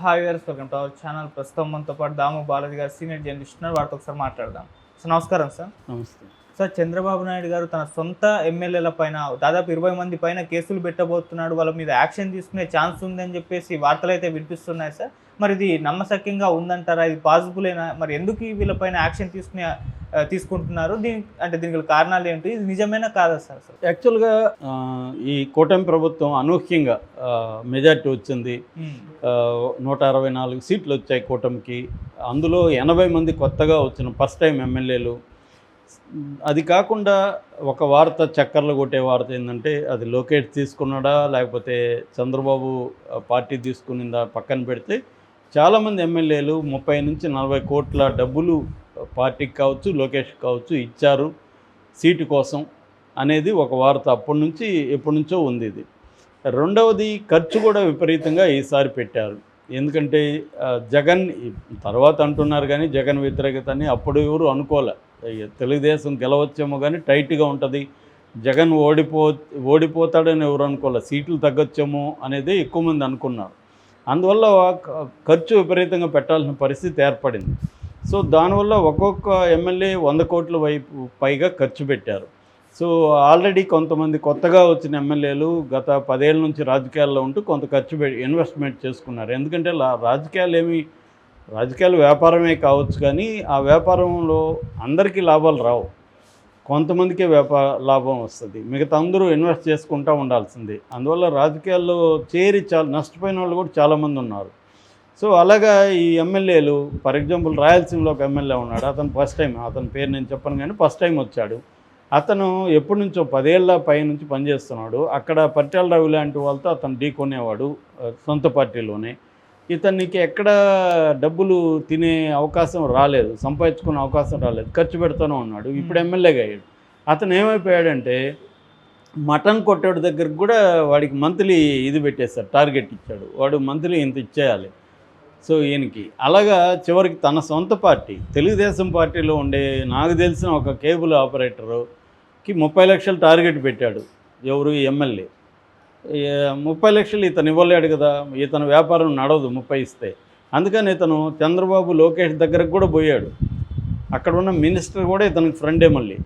Hi viewers, welcome to our channel. ప్రస్తుతం మనతో పాటు దాము బాలాజీ గారు సీనియర్ జర్నలిస్ట్ ఉన్నారు. వారితో ఒకసారి మాట్లాడదాం. సో నమస్కారం సార్. నమస్తే సార్, చంద్రబాబు నాయుడు గారు తన సొంత ఎమ్మెల్యేల పైన దాదాపు 20 మంది పైన కేసులు పెట్టబోతున్నాడు, వాళ్ళ మీద యాక్షన్ తీసుకునే ఛాన్స్ ఉందని చెప్పేసి వార్తలు అయితే వినిపిస్తున్నాయి సార్. మరి ఇది నమ్మశక్యంగా ఉందంటారా? ఇది పాసిబులేనా? మరి ఎందుకు వీళ్ళపైన యాక్షన్ తీసుకుంటున్నారు? దీనికి కారణాలు ఏంటి? ఇది నిజమేనా కాదా సార్? యాక్చువల్గా ఈ కూటమి ప్రభుత్వం అనూహ్యంగా మెజార్టీ వచ్చింది. 164 సీట్లు వచ్చాయి కూటమికి. అందులో 80 మంది కొత్తగా వచ్చిన ఫస్ట్ టైం ఎమ్మెల్యేలు. అది కాకుండా ఒక వార్త చక్కర్లు కొట్టే వార్త ఏంటంటే, అది లోకేష్ తీసుకున్నాడా లేకపోతే చంద్రబాబు పార్టీ తీసుకునిందా పక్కన పెడితే, చాలామంది ఎమ్మెల్యేలు 30 నుంచి 40 కోట్ల డబ్బులు పార్టీకి కావచ్చు లోకేష్ కావచ్చు ఇచ్చారు సీటు కోసం అనేది ఒక వార్త ఎప్పటి నుంచో ఉంది. ఇది రెండవది, ఖర్చు కూడా విపరీతంగా ఈసారి పెట్టారు. ఎందుకంటే జగన్ తర్వాత అంటున్నారు కానీ జగన్ వ్యతిరేకత అని అప్పుడు ఎవరు అనుకోలే. తెలుగుదేశం గెలవచ్చేమో కానీ టైట్గా ఉంటుంది, జగన్ ఓడిపోతాడని ఎవరు అనుకోలే, సీట్లు తగ్గొచ్చేమో అనేది ఎక్కువ మంది అనుకున్నారు. అందువల్ల ఖర్చు విపరీతంగా పెట్టాల్సిన పరిస్థితి ఏర్పడింది. సో దానివల్ల ఒక్కొక్క ఎమ్మెల్యే 100 కోట్ల పైగా ఖర్చు పెట్టారు. సో ఆల్రెడీ కొంతమంది కొత్తగా వచ్చిన ఎమ్మెల్యేలు గత 10 ఏళ్ళ నుంచి రాజకీయాల్లో ఉంటూ కొంత ఖర్చు ఇన్వెస్ట్మెంట్ చేసుకున్నారు. ఎందుకంటే రాజకీయాలు వ్యాపారమే కావచ్చు, కానీ ఆ వ్యాపారంలో అందరికీ లాభాలు రావు, కొంతమందికే లాభం వస్తుంది, మిగతా అందరూ ఇన్వెస్ట్ చేసుకుంటూ ఉండాల్సింది. అందువల్ల రాజకీయాల్లో చేరి నష్టపోయిన వాళ్ళు కూడా చాలామంది ఉన్నారు. సో అలాగా ఈ ఎమ్మెల్యేలు, ఫర్ ఎగ్జాంపుల్ రాయలసీమలో ఒక ఎమ్మెల్యే ఉన్నాడు. అతను ఫస్ట్ టైం, అతని పేరు నేను చెప్పను కానీ ఫస్ట్ టైం వచ్చాడు. అతను ఎప్పటి నుంచో 10 ఏళ్ళ పై నుంచి పనిచేస్తున్నాడు. అక్కడ పరిటాల రవి లాంటి వాళ్ళతో అతను ఢీకొనేవాడు సొంత పార్టీలోనే. ఇతనికి ఎక్కడ డబ్బులు తినే అవకాశం రాలేదు, సంపాదించుకునే అవకాశం రాలేదు, ఖర్చు పెడుతూనే ఉన్నాడు. ఇప్పుడు ఎమ్మెల్యేగా అయ్యాడు. అతను ఏమైపోయాడంటే మటన్ కొట్టాడు దగ్గరకు కూడా వాడికి మంత్లీ ఇది పెట్టేశారు, టార్గెట్ ఇచ్చాడు. వాడు మంత్లీ ఇంత ఇచ్చేయాలి. సో ఈయనకి అలాగా చివరికి తన సొంత పార్టీ తెలుగుదేశం పార్టీలో ఉండే నాకు తెలిసిన ఒక కేబుల్ ఆపరేటర్కి 30 లక్షలు టార్గెట్ పెట్టాడు. ఎవరు? ఎమ్మెల్యే. 30 లక్షలు ఇతను ఇవ్వలేడు కదా, ఇతను వ్యాపారం నడవదు 30 ఇస్తే. అందుకని ఇతను చంద్రబాబు లోకేష్ దగ్గరకు కూడా పోయాడు. అక్కడ ఉన్న మినిస్టర్ కూడా ఇతనికి ఫ్రెండే మళ్ళీ.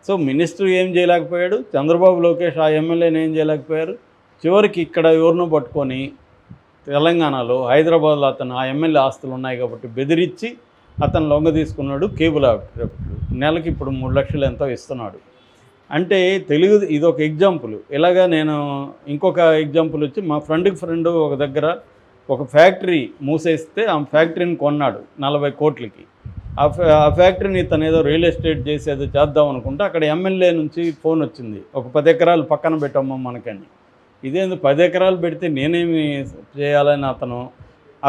సో మినిస్టర్ ఏం చేయలేకపోయాడు, చంద్రబాబు లోకేష్ ఆ ఎమ్మెల్యేని ఏం చేయలేకపోయారు. చివరికి ఇక్కడ ఎవరినో పట్టుకొని తెలంగాణలో హైదరాబాద్లో అతను ఆ ఎమ్మెల్యే ఆస్తులు ఉన్నాయి కాబట్టి బెదిరించి అతను లొంగ తీసుకున్నాడు. కేబుల్ ఆపరేటర్ నెలకి ఇప్పుడు 3 లక్షలు ఎంతో ఇస్తున్నాడు. అంటే ఇది ఒక ఎగ్జాంపుల్. ఇలాగా నేను ఇంకొక ఎగ్జాంపుల్ వచ్చి, మా ఫ్రెండ్ ఒక దగ్గర ఒక ఫ్యాక్టరీ మూసేస్తే ఆ ఫ్యాక్టరీని కొన్నాడు 40 కోట్లకి. ఆ ఫ్యాక్టరీని ఇతను ఏదో రియల్ ఎస్టేట్ చేసేదో చేద్దాం అనుకుంటే అక్కడ ఎమ్మెల్యే నుంచి ఫోన్ వచ్చింది, ఒక 10 ఎకరాలు పక్కన పెట్టమ్మా మనకని. ఇదేంది 10 ఎకరాలు పెడితే నేనేమి చేయాలని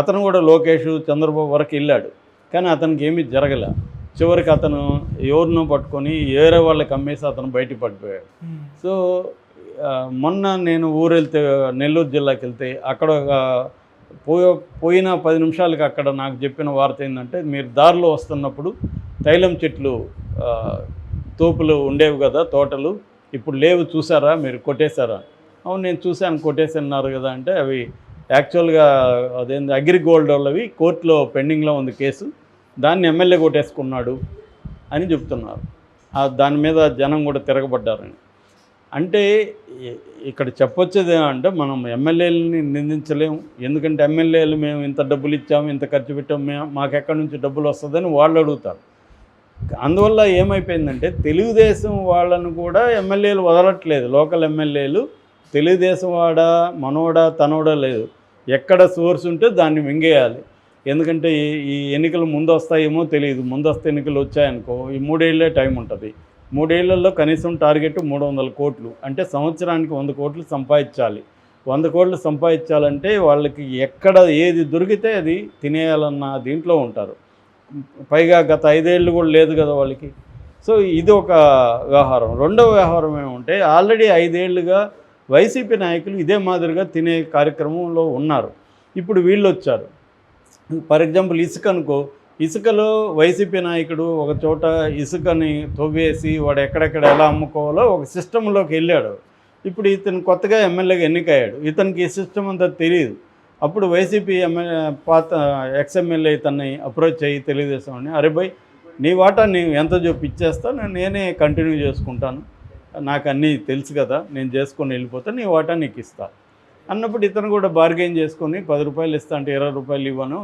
అతను కూడా లోకేష్ చంద్రబాబు వరకు వెళ్ళాడు, కానీ అతనికి ఏమీ జరగలే. చివరికి అతను ఎవరినో పట్టుకొని వేరే వాళ్ళకి అమ్మేసి అతను బయటికి పడిపోయాడు. సో మొన్న నేను నెల్లూరు జిల్లాకి వెళ్తే అక్కడ పోయిన 10 నిమిషాలకి అక్కడ నాకు చెప్పిన వార్త ఏంటంటే, మీరు దారిలో వస్తున్నప్పుడు తైలం చెట్లు తోపులు ఉండేవి కదా, తోటలు ఇప్పుడు లేవు, చూసారా మీరు, కొట్టేశారా? అవును నేను చూశాను, కొట్టేసన్నారు కదా అంటే, అవి యాక్చువల్గా అదేంది అగ్రిగోల్డ్ వాళ్ళవి కోర్టులో పెండింగ్లో ఉంది కేసు, దాన్ని ఎమ్మెల్యే కొట్టేసుకున్నాడు అని చెప్తున్నారు. దాని మీద జనం కూడా తిరగబడ్డారని. అంటే ఇక్కడ చెప్పొచ్చేది ఏమంటే, మనం ఎమ్మెల్యేలని నిందించలేము. ఎందుకంటే ఎమ్మెల్యేలు మేము ఇంత డబ్బులు ఇచ్చాము, ఇంత ఖర్చు పెట్టాము, మాకెక్కడి నుంచి డబ్బులు వస్తుందని వాళ్ళు అడుగుతారు. అందువల్ల ఏమైపోయిందంటే తెలుగుదేశం వాళ్ళను కూడా ఎమ్మెల్యేలు వదలట్లేదు. లోకల్ ఎమ్మెల్యేలు తెలుగుదేశం వాడా మనోడా తనోడా లేదు, ఎక్కడ సోర్స్ ఉంటే దాన్ని మింగేయాలి. ఎందుకంటే ఈ ఎన్నికలు ముందు వస్తాయేమో తెలియదు. ముందు వస్తే ఎన్నికలు వచ్చాయనుకో, ఈ 3 ఏళ్ళే టైం ఉంటుంది. 3 ఏళ్లలో కనీసం టార్గెట్ 300 కోట్లు, అంటే సంవత్సరానికి 100 కోట్లు సంపాదించాలి. 100 కోట్లు సంపాదించాలంటే వాళ్ళకి ఎక్కడ ఏది దొరికితే అది తినేయాలన్న దీంట్లో ఉంటారు. పైగా గత 5 ఏళ్ళు కూడా లేదు కదా వాళ్ళకి. సో ఇది ఒక వ్యవహారం. రెండవ వ్యవహారం ఏమంటే, ఆల్రెడీ 5 ఏళ్ళుగా వైసీపీ నాయకులు ఇదే మాదిరిగా తినే కార్యక్రమంలో ఉన్నారు. ఇప్పుడు వీళ్ళు వచ్చారు. ఫర్ ఎగ్జాంపుల్ ఇసుకలో వైసీపీ నాయకుడు ఒక చోట ఇసుకని తవ్వేసి వాడు ఎక్కడెక్కడ ఎలా అమ్ముకోవాలో ఒక సిస్టంలోకి వెళ్ళాడు. ఇప్పుడు ఇతను కొత్తగా ఎమ్మెల్యేగా ఎన్నికయ్యాడు. ఇతనికి ఈ సిస్టమ్ అంతా తెలియదు. అప్పుడు వైసీపీ ఎమ్మెల్యే పాత ఎక్స్ఎమ్మెల్యే తనని అప్రోచ్ అయ్యి తెలుగుదేశం అని, అరే భయ్ నీ వాటా నీవు ఎంత చెప్పి ఇచ్చేస్తా, నేనే కంటిన్యూ చేసుకుంటాను, నాకు అన్నీ తెలుసు కదా, నేను చేసుకొని వెళ్ళిపోతా, నీ వాటా నీకు ఇస్తా అన్నప్పుడు ఇతను కూడా బార్గెన్ చేసుకొని 10 రూపాయలు ఇస్తా అంటే 20 రూపాయలు ఇవ్వను,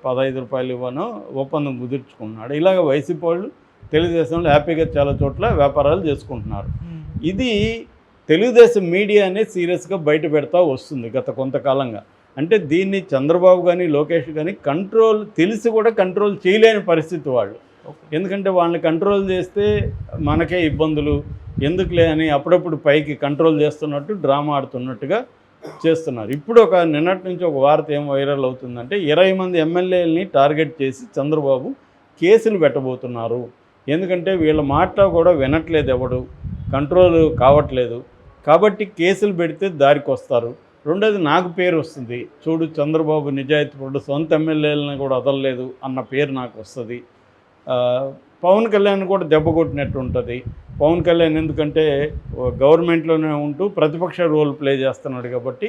15 రూపాయలు ఇవ్వను ఒప్పందం కుదుర్చుకున్నాడు. ఇలాగ వైసీపీ వాళ్ళు తెలుగుదేశంలో హ్యాపీగా చాలా చోట్ల వ్యాపారాలు చేసుకుంటున్నారు. ఇది తెలుగుదేశం మీడియా అనేది సీరియస్గా బయట పెడతా వస్తుంది గత కొంతకాలంగా. అంటే దీన్ని చంద్రబాబు కానీ లోకేష్ కానీ కంట్రోల్ తెలిసి కూడా కంట్రోల్ చేయలేని పరిస్థితి వాళ్ళు. ఎందుకంటే వాళ్ళని కంట్రోల్ చేస్తే మనకే ఇబ్బందులు, ఎందుకులే అని అప్పుడప్పుడు పైకి కంట్రోల్ చేస్తున్నట్టు డ్రామా ఆడుతున్నట్టుగా చేస్తున్నారు. ఇప్పుడు నిన్నటి నుంచి ఒక వార్త ఏం వైరల్ అవుతుందంటే 20 మంది ఎమ్మెల్యేలని టార్గెట్ చేసి చంద్రబాబు కేసులు పెట్టబోతున్నారు. ఎందుకంటే వీళ్ళ మాట కూడా వినట్లేదు, ఎవడు కంట్రోల్ కావట్లేదు, కాబట్టి కేసులు పెడితే దారికి వస్తారు. రెండోది నాకు పేరు వస్తుంది, చూడు చంద్రబాబు నిజాయితీపరుడు, సొంత ఎమ్మెల్యేలను కూడా వదలలేదు అన్న పేరు నాకు వస్తుంది. పవన్ కళ్యాణ్ కూడా దెబ్బ కొట్టినట్టు ఉంటుంది. పవన్ కళ్యాణ్ ఎందుకంటే గవర్నమెంట్లోనే ఉంటూ ప్రతిపక్ష రోల్ ప్లే చేస్తున్నాడు కాబట్టి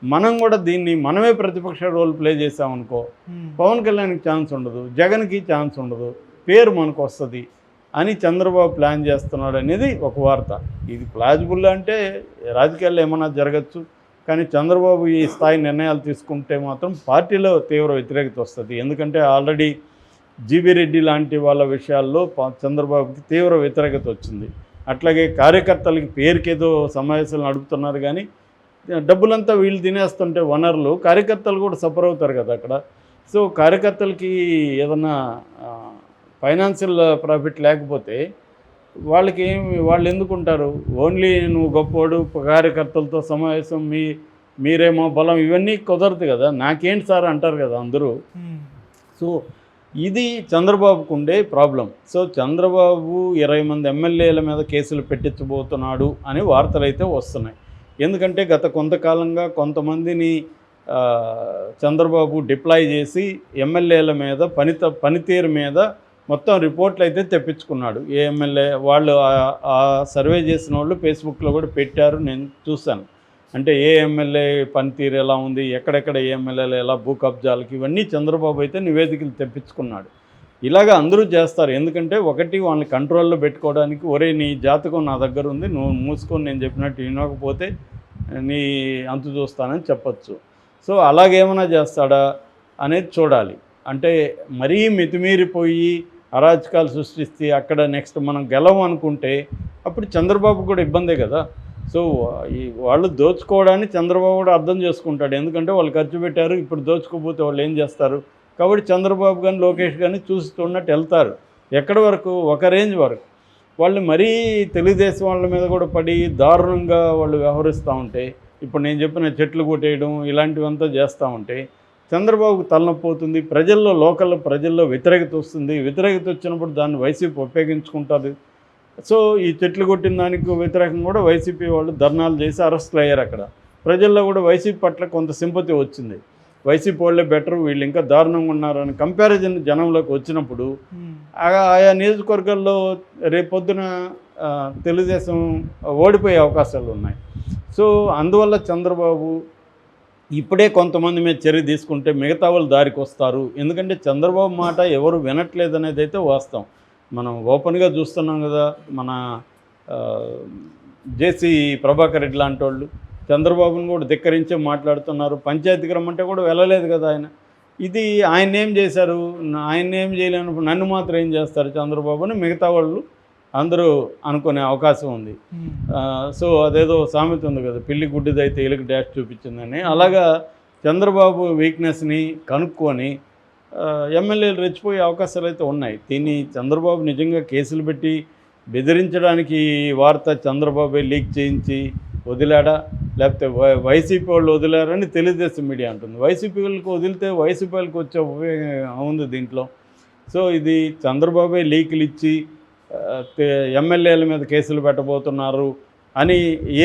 మనం కూడా దీన్ని మనమే ప్రతిపక్ష రోల్ ప్లే చేసామనుకో పవన్ కళ్యాణ్కి ఛాన్స్ ఉండదు, జగన్కి ఛాన్స్ ఉండదు, పేరు మనకు వస్తుంది అని చంద్రబాబు ప్లాన్ చేస్తున్నాడు అనేది ఒక వార్త. ఇది ప్లాజిబుల్ అంటే రాజకీయాల్లో ఏమైనా జరగచ్చు, కానీ చంద్రబాబు ఈ స్థాయి నిర్ణయాలు తీసుకుంటే మాత్రం పార్టీలో తీవ్ర వ్యతిరేకత వస్తుంది. ఎందుకంటే ఆల్రెడీ జీబీ రెడ్డి లాంటి వాళ్ళ విషయాల్లో చంద్రబాబుకి తీవ్ర వ్యతిరేకత వచ్చింది. అట్లాగే కార్యకర్తలకి పేరుకేదో సమావేశాలు నడుపుతున్నారు, కానీ డబ్బులంతా వీళ్ళు తినేస్తుంటే వనరులు కార్యకర్తలు కూడా సఫర్ అవుతారు కదా అక్కడ. సో కార్యకర్తలకి ఏదన్నా ఫైనాన్షియల్ ప్రాఫిట్ లేకపోతే వాళ్ళు ఎందుకుంటారు? ఓన్లీ నువ్వు గొప్పవాడు, కార్యకర్తలతో సమావేశం, మీరేమో బలం, ఇవన్నీ కుదరదు కదా. నాకేంటి సార్ అంటారు కదా అందరూ. సో ఇది చంద్రబాబుకు ఉండే ప్రాబ్లం. సో చంద్రబాబు 20 మంది ఎమ్మెల్యేల మీద కేసులు పెట్టించబోతున్నాడు అని వార్తలు అయితే వస్తున్నాయి. ఎందుకంటే గత కొంతకాలంగా కొంతమందిని చంద్రబాబు డిప్లాయ్ చేసి ఎమ్మెల్యేల మీద పనితీరు మీద మొత్తం రిపోర్ట్లు అయితే తెప్పించుకున్నాడు. ఏ ఎమ్మెల్యే వాళ్ళు ఆ సర్వే చేసిన వాళ్ళు ఫేస్బుక్లో కూడా పెట్టారు, నేను చూశాను. అంటే ఏ ఎమ్మెల్యే పనితీరు ఎలా ఉంది, ఎక్కడెక్కడ ఏ ఎమ్మెల్యేలు ఎలా భూ కబ్జాలకి, ఇవన్నీ చంద్రబాబు అయితే నివేదికలు తెప్పించుకున్నాడు. ఇలాగ అందరూ చేస్తారు. ఎందుకంటే ఒకటి వాళ్ళని కంట్రోల్లో పెట్టుకోవడానికి, ఒరే నీ జాతకం నా దగ్గర ఉంది, నువ్వు మూసుకొని నేను చెప్పినట్టు వినకపోతే నీ అంతు చూస్తానని చెప్పచ్చు. సో అలాగేమైనా చేస్తాడా అనేది చూడాలి. అంటే మరీ మితిమీరిపోయి అరాచకాలు సృష్టిస్తే అక్కడ నెక్స్ట్ మనం గెలవం అనుకుంటే అప్పుడు చంద్రబాబు కూడా ఇబ్బందే కదా. సో వాళ్ళు దోచుకోవడాన్ని చంద్రబాబు కూడా అర్థం చేసుకుంటాడు. ఎందుకంటే వాళ్ళు ఖర్చు పెట్టారు, ఇప్పుడు దోచుకోకపోతే వాళ్ళు ఏం చేస్తారు. కాబట్టి చంద్రబాబు కానీ లోకేష్ కానీ చూసి చూడనట్టు వెళ్తారు. ఎక్కడి వరకు? ఒక రేంజ్ వరకు. వాళ్ళు మరీ తెలుగుదేశం వాళ్ళ మీద కూడా పడి దారుణంగా వాళ్ళు వ్యవహరిస్తూ ఉంటే, ఇప్పుడు నేను చెప్పిన చెట్లు కొట్టేయడం ఇలాంటివంతా చేస్తూ ఉంటే చంద్రబాబుకు తలనొప్పి అవుతుంది. లోకల్ ప్రజల్లో వ్యతిరేకత వస్తుంది. వ్యతిరేకత వచ్చినప్పుడు దాన్ని వైసీపీ ఉపయోగించుకుంటుంది. సో ఈ చెట్లు కొట్టిన దానికి వ్యతిరేకంగా కూడా వైసీపీ వాళ్ళు ధర్నాలు చేసి అరెస్టులు అయ్యారు. అక్కడ ప్రజల్లో కూడా వైసీపీ పట్ల కొంత సింపతి వచ్చింది. వైసీపీ వాళ్ళే బెటరు, వీళ్ళు ఇంకా దారుణంగా ఉన్నారని కంపారిజన్ జనంలోకి వచ్చినప్పుడు ఆయా నియోజకవర్గాల్లో రేపొద్దున తెలుగుదేశం ఓడిపోయే అవకాశాలు ఉన్నాయి. సో అందువల్ల చంద్రబాబు ఇప్పుడే కొంతమంది మీద చర్య తీసుకుంటే మిగతా వాళ్ళు దారికి వస్తారు. ఎందుకంటే చంద్రబాబు మాట ఎవరు వినట్లేదు అనేది అయితే వాస్తవం. మనం ఓపెన్గా చూస్తున్నాం కదా. మన జేసీ ప్రభాకర్ రెడ్డి లాంటి వాళ్ళు చంద్రబాబును కూడా ధిక్కరించే మాట్లాడుతున్నారు. పంచాయతీకి రమ్మంటే కూడా వెళ్ళలేదు కదా ఆయన. ఇది ఆయన ఏం చేశారు, ఆయన ఏం చేయలేనప్పుడు నన్ను మాత్రం ఏం చేస్తారు చంద్రబాబు అని మిగతా వాళ్ళు అందరూ అనుకునే అవకాశం ఉంది. సో అదేదో సామెత ఉంది కదా, పిల్లి గుడ్డిదైతే ఎలుక డాష్ చూపించిందని. అలాగా చంద్రబాబు వీక్నెస్ని కనుక్కొని ఎమ్మెల్యేలు రెచ్చిపోయే అవకాశాలు అయితే ఉన్నాయి. దీన్ని చంద్రబాబు నిజంగా కేసులు పెట్టి బెదిరించడానికి వార్త చంద్రబాబే లీక్ చేయించి వదిలాడా, లేకపోతే వైసీపీ వాళ్ళు వదిలారని తెలుగుదేశం మీడియా అంటుంది. వైసీపీ వాళ్ళకి వదిలితే వైసీపీ వాళ్ళకి వచ్చే ఉపయోగం ఉంది దీంట్లో. సో ఇది చంద్రబాబే లీకులు ఇచ్చి ఎమ్మెల్యేల మీద కేసులు పెట్టబోతున్నారు అని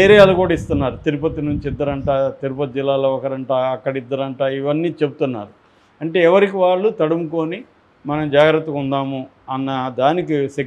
ఏరియాలు కూడా ఇస్తున్నారు. తిరుపతి నుంచి ఇద్దరంట, తిరుపతి జిల్లాలో ఒకరంట, అక్కడ ఇద్దరంట, ఇవన్నీ చెప్తున్నారు. అంటే ఎవరికి వాళ్ళు తడుముకొని మనం జాగ్రత్తగా ఉందాము అన్న దానికి సిగ్నల్